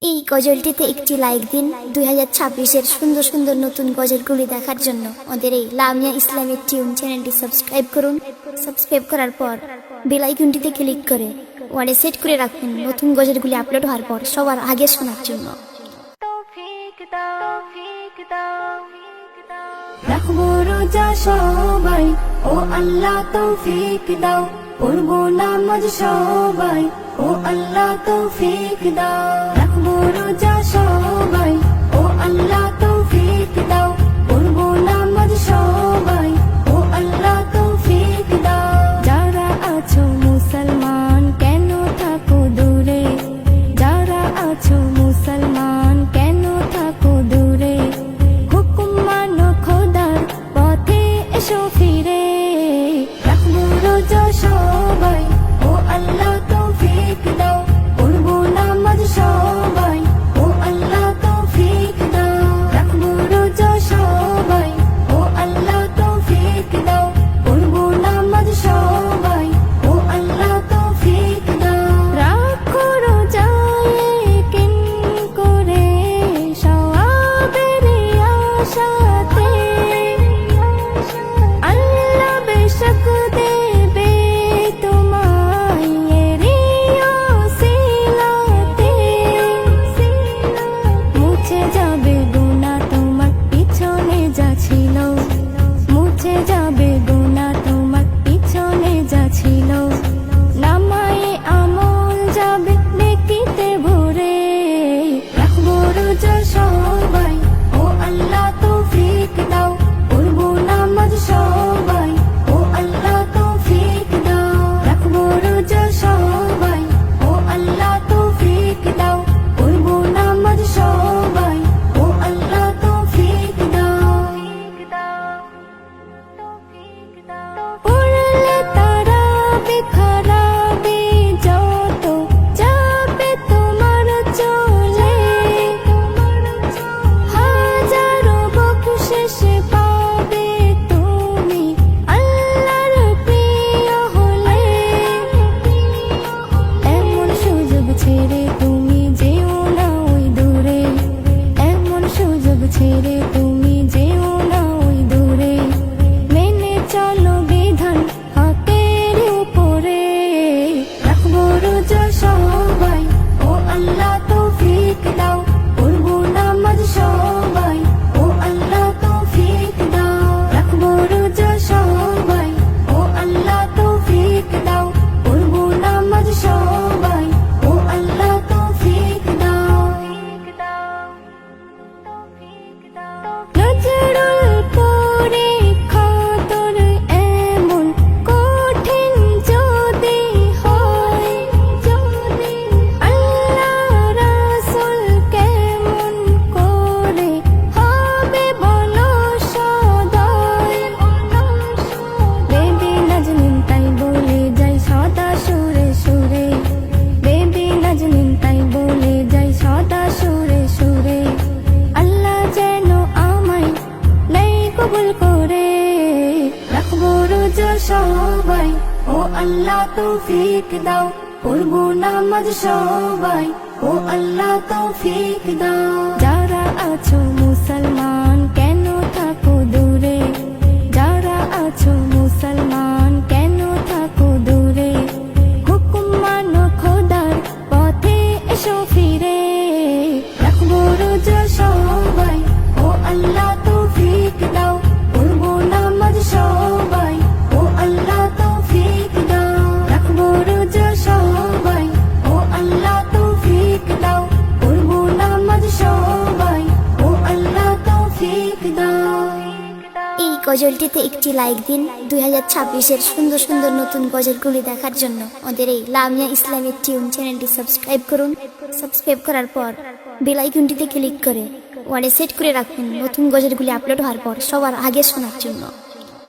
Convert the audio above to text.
এই গজলটিতে একটি লাইক দিন। 2026-এর সুন্দর সুন্দর নতুন গজলগুলি দেখার জন্য আমাদের এই লামিয়া ইসলামিক টিউন চ্যানেলটি সাবস্ক্রাইব করুন। সাবস্ক্রাইব করার পর বেল আইকনটিতে ক্লিক করে ওয়ালে সেট করে রাখুন নতুন গজলগুলি আপলোড হওয়ার পর সবার আগে শোনার জন্য। রাখবো রোজা সবাই, ও আল্লাহ তৌফিক দাও। পড়বো নামাজ সবাই, ও আল্লাহ তৌফিক দাও। রাখবো রোজা সবাই, ও আল্লাহ তৌফিক দাও। পড়বো নামাজ সবাই, ও আল্লাহ তৌফিক দাও। যারা আছো মুসলমান কেন থাকো দূরে, যারা আছো মুসলমান কেন থাকো দূরে। হুকুম মানো খোদার পথে এসো ফিরে। রাখবো রোজা সবাই, ও আল্লাহ তৌফিক দাও। পড়বো নামাজ সবাই, ও আল্লাহ তৌফিক দাও। রাখবো রোজা সবাই, ও আল্লাহ তৌফিক দাও। পড়বো নামাজ সবাই, ও আল্লাহ তৌফিক দাও। রাখো রোজা কিন করে সওয়াবের আশাতে, আল্লাহ বেশক দেবে তোমায় এরই ওসিলাতে। মুছে যাবে গুনাহ তোমার পিছনে যা ছিল, মুছে যাবে গুনাহ তোমার পিছনে যা ছিল। নামায়ে আমল যাবে নেকিতে ভরে। রাখবো রোজা সবাই, ও আল্লাহ তৌফিক দাও। পড়বো নামাজ সবাই, ও আল্লাহ তৌফিক দাও। রাখবো রোজা সবাই, ও আল্লাহ তৌফিক দাও। পড়বো নামাজ সবাই, ও আল্লাহ তৌফিক দাও। পড়লে তারাবি খারাবি যত যাবে তোমার চলে। হাজারো বকশিশ পাবে তুমি আল্লাহর প্রিয় হলে। এমন সুযোগ ছেড়ে তুমি যেও না ওই দূরে, এমন সুযোগ ছেড়ে তুমি যেও না ওই দূরে। মেনে চলো বিধান হকের উপরে। রাখবো রোজা সবাই, ও আল্লাহ তৌফিক দাও। পড়বো নামাজ সবাই, ও আল্লাহ তৌফিক দাও। রাখবো রোজা সবাই, ও আল্লাহ তৌফিক দাও। পড়বো নামাজ সবাই, ও আল্লাহ তৌফিক দাও। নজরুল পরীক্ষা তোর এমন কঠিন যদি হয়, আল্লাহ রাসূল কেমন করে হবে বলো সদয়। বেবি নাজনীন তাই বলে যাই সদা সুরে সুরে, বেবি নাজনীন তাই বলে যাই সদা সুরে সুরে। আল্লাহ যেন আমায় নেই কবুল করে। রাখবো রোজা সবাই, ও আল্লাহ তৌফিক দাও। পড়বো নামাজ সবাই, ও আল্লাহ তৌফিক দাও। যারা আছো মুসলমান কেন থাকো দূরে, যারা আছো মুসলমান কেন থাকো দূরে। হুকুম মানো খোদার পথে এসো ফিরে। রাখবো রোজা সবাই, ও আল্লাহ তৌফিক দাও। পড়বো নামাজ সবাই, ও আল্লাহ তৌফিক দাও। রাখবো রোজা সবাই, ও আল্লাহ তৌফিক দাও। পড়বো নামাজ সবাই, ও আল্লাহ তৌফিক দাও। এই গজলটিতে একটি লাইক দিন। 2026-এর সুন্দর সুন্দর নতুন গজলগুলি দেখার জন্য আমাদের এই লামিয়া ইসলামিক টিউন চ্যানেলটি সাবস্ক্রাইব করুন। সাবস্ক্রাইব করার পর বেল আইকনটিতে ক্লিক করে ওয়ালে সেট করে রাখুন নতুন গজলগুলি আপলোড হওয়ার পর সবার আগে শোনার জন্য।